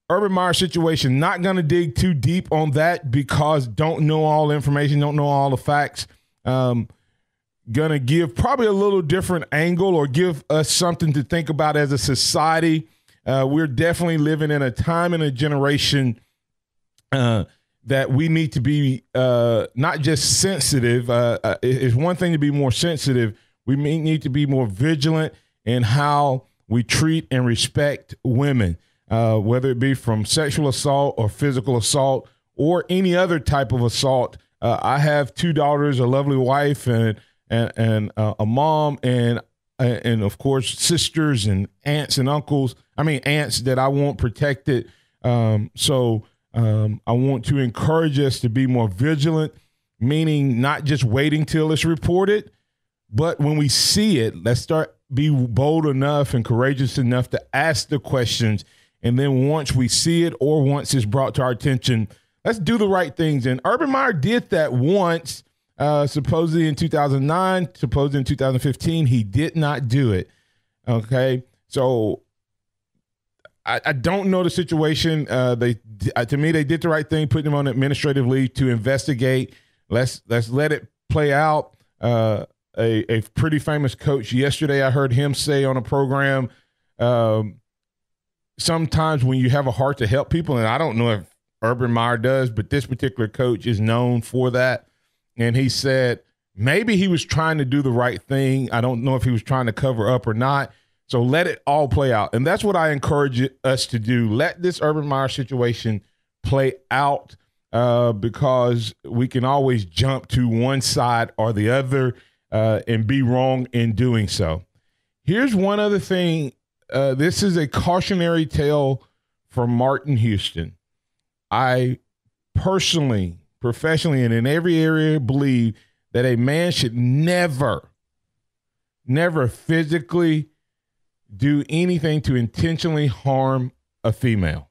Urban Meyer situation, not going to dig too deep on that because don't know all the information, don't know all the facts. Going to give probably a little different angle or give us something to think about as a society. We're definitely living in a time and a generation that we need to be not just sensitive. It's one thing to be more sensitive. We need to be more vigilant in how we treat and respect women, whether it be from sexual assault or physical assault or any other type of assault. I have 2 daughters, a lovely wife, and a mom, and of course sisters and aunts and uncles. I mean aunts that I want protected. So I want to encourage us to be more vigilant, meaning not just waiting till it's reported, but when we see it, let's be bold enough and courageous enough to ask the questions. And then once we see it or once it's brought to our attention, let's do the right things. And Urban Meyer did that once, supposedly in 2009, supposedly in 2015. He did not do it. Okay. So I don't know the situation. To me, they did the right thing, putting him on administrative leave to investigate. Let's let it play out. A pretty famous coach yesterday, I heard him say on a program, sometimes when you have a heart to help people, and I don't know if Urban Meyer does, but this particular coach is known for that. And he said maybe he was trying to do the right thing. I don't know if he was trying to cover up or not. So let it all play out. And that's what I encourage us to do. Let this Urban Meyer situation play out because we can always jump to one side or the other and be wrong in doing so. Here's one other thing. This is a cautionary tale from Martin Houston. I personally, professionally, and in every area believe that a man should never physically do anything to intentionally harm a female.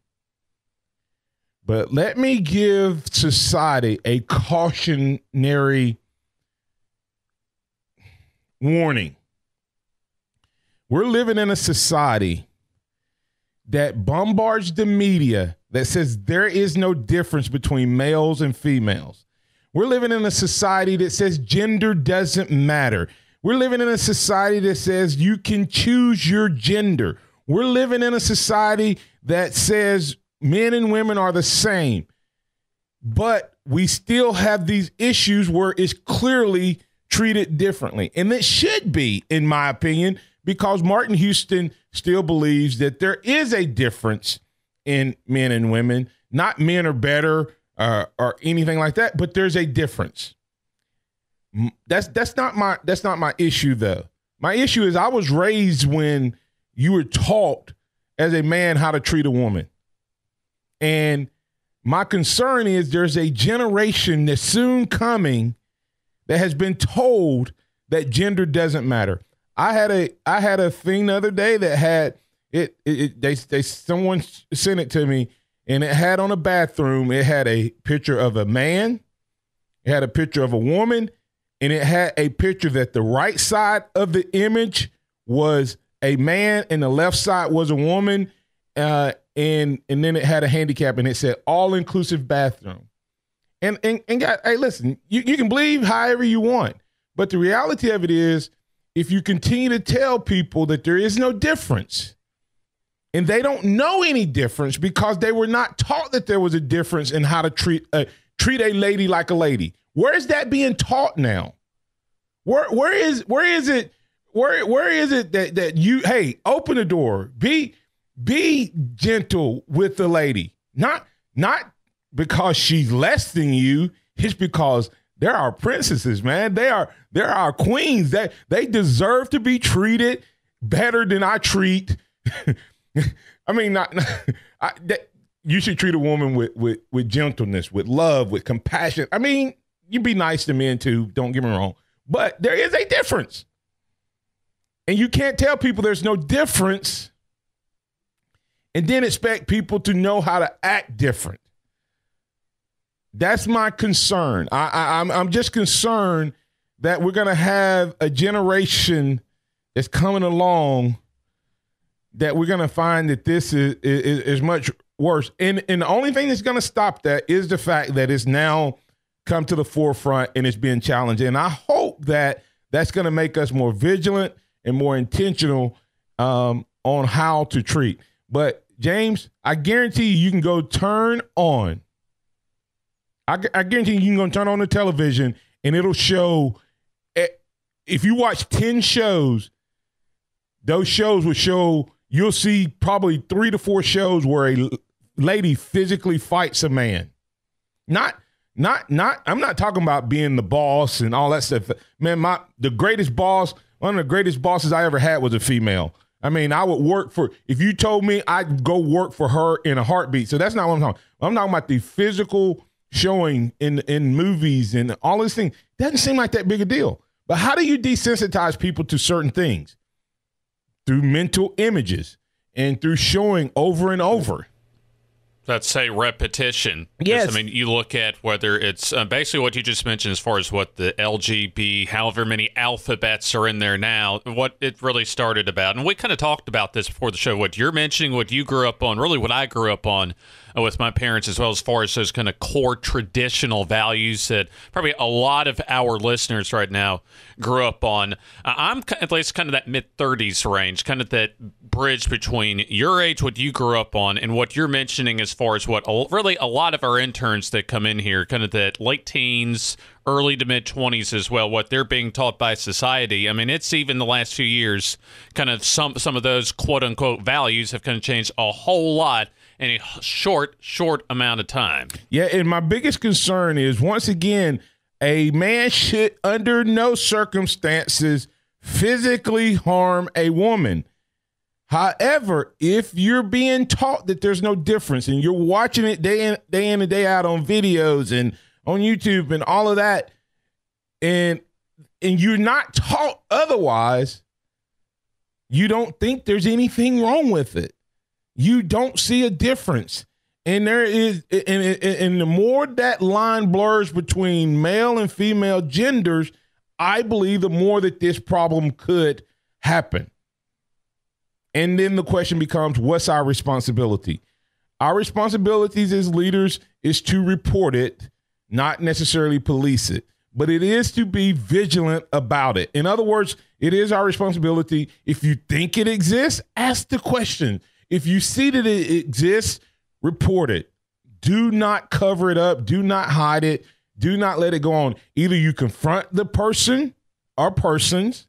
But let me give society a cautionary warning. We're living in a society that bombards the media that says there is no difference between males and females. We're living in a society that says gender doesn't matter. We're living in a society that says you can choose your gender. We're living in a society that says men and women are the same. But we still have these issues where it's clearly treated differently. And it should be, in my opinion, because Martin Houston still believes that there is a difference in men and women. Not men are better or anything like that, but there's a difference. That's not my issue, though. My issue is I was raised when you were taught as a man how to treat a woman. And my concern is there's a generation that's soon coming that has been told that gender doesn't matter. I had a thing the other day that had someone sent it to me, and it had on a bathroom, it had a picture of a man, it had a picture of a woman, and it had a picture that the right side of the image was a man and the left side was a woman, and then it had a handicap, and it said all-inclusive bathroom. And God, hey, listen, you can believe however you want, but the reality of it is, if you continue to tell people that there is no difference, and they don't know any difference because they were not taught that there was a difference in how to treat a lady like a lady. Where is that being taught now? Where is it that you, hey, open the door, be gentle with the lady, not because she's less than you. It's because they're our princesses, man. They're our queens. They deserve to be treated better than I treat. I mean, you should treat a woman with gentleness, with love, with compassion. I mean, you be nice to men too. Don't get me wrong, but there is a difference, and you can't tell people there's no difference, and then expect people to know how to act different. That's my concern. I'm just concerned that we're going to have a generation that's coming along that we're going to find that this is much worse. And the only thing that's going to stop that is the fact that it's now come to the forefront and it's being challenged. And I hope that that's going to make us more vigilant and more intentional on how to treat. But, James, I guarantee you can go turn on. I guarantee you can go turn on the television and it'll show. If you watch 10 shows, those shows will show. You'll see probably 3 to 4 shows where a lady physically fights a man. Not. I'm not talking about being the boss and all that stuff. Man, the greatest boss, one of the greatest bosses I ever had was a female. I mean, I would work for. If you told me, I'd go work for her in a heartbeat. So that's not what I'm talking. I'm talking about the physical showing in movies and all this thing. Doesn't seem like that big a deal. But how do you desensitize people to certain things? Through mental images and through showing over and over. Let's say repetition. Yes. I mean, you look at whether it's basically what you just mentioned as far as what the LGB, however many alphabets are in there now, what it really started about. And we kind of talked about this before the show, what you're mentioning, what you grew up on, really what I grew up on with my parents as well, as far as those kind of core traditional values that probably a lot of our listeners right now grew up on. I'm at least kind of that mid-30s range, kind of that bridge between your age, what you grew up on, and what you're mentioning as far as what really a lot of our interns that come in here, kind of that late teens, early to mid-20s as well, what they're being taught by society. I mean, it's even the last few years, kind of some of those quote-unquote values have kind of changed a whole lot in a short amount of time. Yeah, and my biggest concern is, once again, a man should under no circumstances physically harm a woman. However, if you're being taught that there's no difference and you're watching it day in and day out on videos and on YouTube and all of that, and you're not taught otherwise, you don't think there's anything wrong with it. You don't see a difference. And there is, and the more that line blurs between male and female genders, I believe the more that this problem could happen. And then the question becomes, what's our responsibility? Our responsibilities as leaders is to report it, not necessarily police it, but it is to be vigilant about it. In other words, it is our responsibility. If you think it exists, ask the question. If you see that it exists, report it. Do not cover it up. Do not hide it. Do not let it go on. Either you confront the person or persons,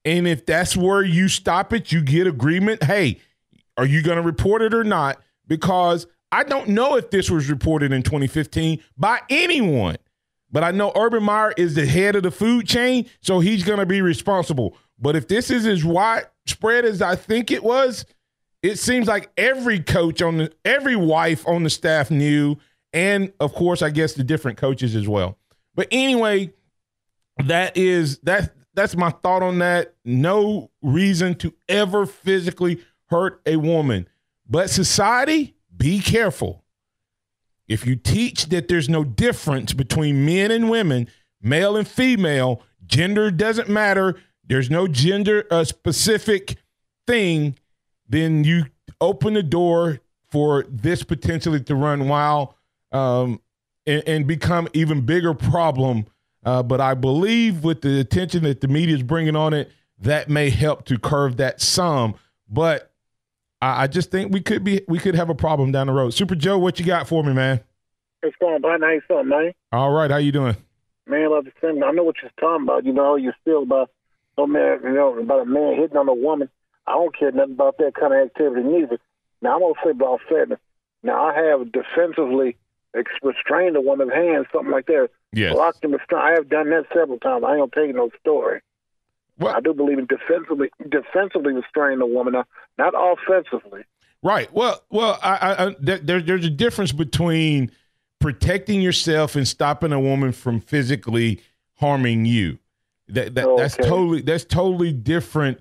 and if that's where you stop it, you get agreement. Hey, are you going to report it or not? Because I don't know if this was reported in 2015 by anyone, but I know Urban Meyer is the head of the food chain, so he's going to be responsible. But if this is as widespread as I think it was, it seems like every coach every wife on the staff knew, and of course, I guess the different coaches as well. But anyway, that's my thought on that. No reason to ever physically hurt a woman. But society, be careful. If you teach that there's no difference between men and women, male and female, gender doesn't matter, there's no gender specific thing, then you open the door for this potentially to run wild and become even bigger problem. But I believe with the attention that the media is bringing on it, that may help to curve that some. But I just think we could have a problem down the road. Super Joe, what you got for me, man? What's going on, How you doing, man? All right, how you doing? Man, like the same. I know what you're talking about. You know, you feel about about a man hitting on a woman. I don't care nothing about that kind of activity neither. Now, I'm going to say about fairness. Now, I have defensively restrained a woman's hand, something like that. Yes. Locked and restrained. I have done that several times. I ain't going to tell you no story. Well, I do believe in defensively restraining a woman, not offensively. Right. Well, there's a difference between protecting yourself and stopping a woman from physically harming you. That's totally different.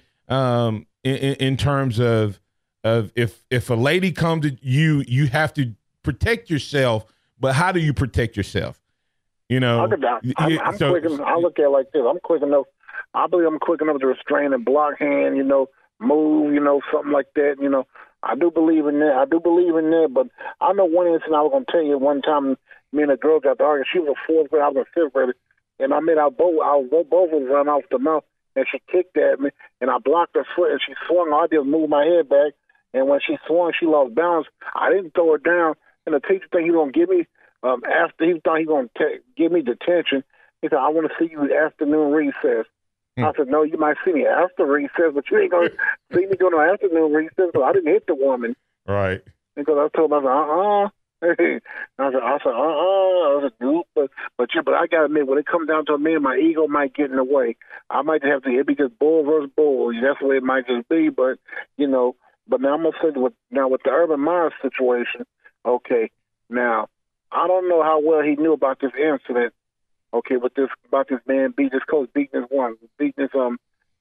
In terms of if a lady comes to you, you have to protect yourself. But how do you protect yourself? You know, I'm quick. I look at it like this. I'm quick enough. I believe I'm quick enough to restrain and block hand. You know, move. You know, something like that. You know, I do believe in that. But I know one incident I was going to tell you. One time, me and a girl got to argue. She was a 4th grader, I was a 5th grader. And I made both of us run off the mouth. And she kicked at me. And I blocked her foot. And she swung. I just moved my head back. And when she swung, she lost balance. I didn't throw her down. And the teacher thought he was going to give me, after he thought he was going to give me detention. He said, I want to see you at afternoon recess. I said, no, you might see me after recess, but you ain't going to see me go to afternoon recess. So I didn't hit the woman. Right. Because I told him, I said, dude, but I got to admit, when it comes down to me, my ego might get in the way. I might have to, it'd be just bull versus bull. That's the way it might just be. But, but now I'm going to say, with the Urban Meyer situation, okay, now, I don't know how well he knew about this incident, okay, about this man coach beating his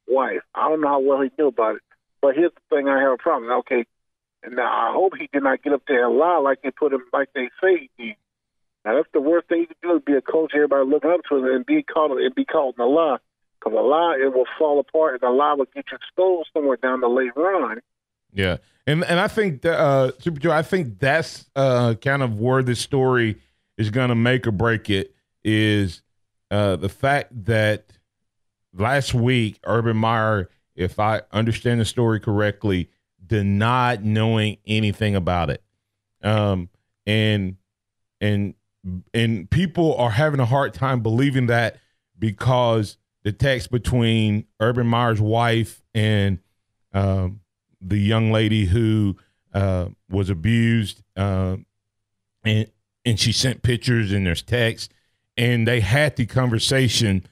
wife. I don't know how well he knew about it. But here's the thing I have a problem. Okay, and now I hope he did not get up there and lie like they say he did. Now that's the worst thing you can do, is be a coach, everybody looking up to him and be caught in a lie. Because a lie, it will fall apart, and a lie will get you exposed somewhere down the late run. Yeah, and I think Super Joe, I think that's kind of where this story is going to make or break it, is the fact that last week Urban Meyer, if I understand the story correctly, denied knowing anything about it, and people are having a hard time believing that, because the text between Urban Meyer's wife and the young lady who was abused, and she sent pictures and there's text, and they had the conversation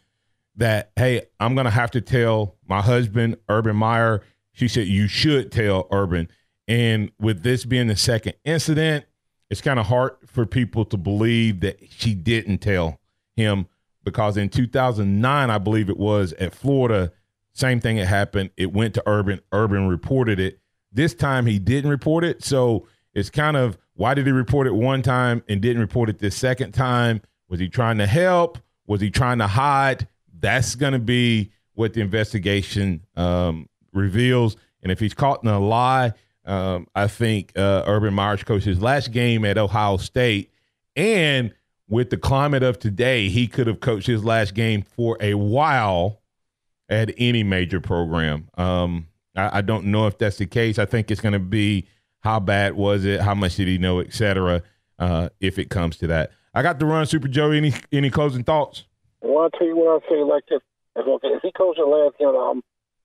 that, hey, I'm going to have to tell my husband, Urban Meyer. She said, you should tell Urban. And with this being the second incident, it's kind of hard for people to believe that she didn't tell him, because in 2009, I believe it was, at Florida, same thing had happened. It went to Urban. Urban reported it. This time he didn't report it. So it's kind of, why did he report it one time and didn't report it this second time? Was he trying to help? Was he trying to hide? That's going to be what the investigation reveals. And if he's caught in a lie, I think Urban Meyer's coached his last game at Ohio State. And with the climate of today, he could have coached his last game for a while at any major program. I don't know if that's the case. I think it's going to be, how bad was it? How much did he know, et cetera, if it comes to that. I got to run, Super Joe. Any closing thoughts? Well, I'll tell you what I'll say like this. If he coached the last game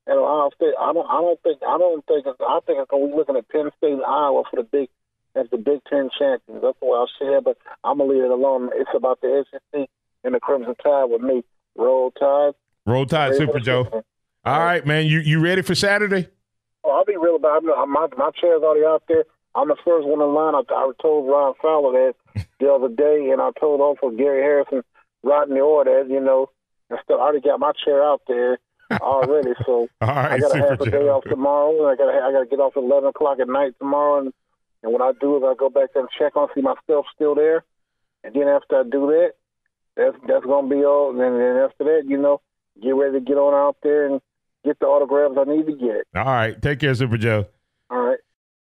at Ohio State, I think it's going to be looking at Penn State and Iowa for the Big Ten champions. That's the way I'll say it, but I'm going to leave it alone. It's about the SEC and the Crimson Tide with me. Roll Tide. Roll Tide, Super Joe. All right, man. You ready for Saturday? Oh, I'll be real about it. My chair's already out there. I'm the first one in line. I told Ron Fowler that the other day, and I told also Gary Harrison, Rodney Orr that, and stuff. I already got my chair out there already. So all right, I got to have a day off tomorrow. I got to get off at 11 o'clock at night tomorrow, and what I do is I go back there and check on, see my stuff's still there, and then after I do that, that's going to be all. And then after that, get ready to get on out there and get the autographs I need to get. All right. Take care, Super Joe. All right.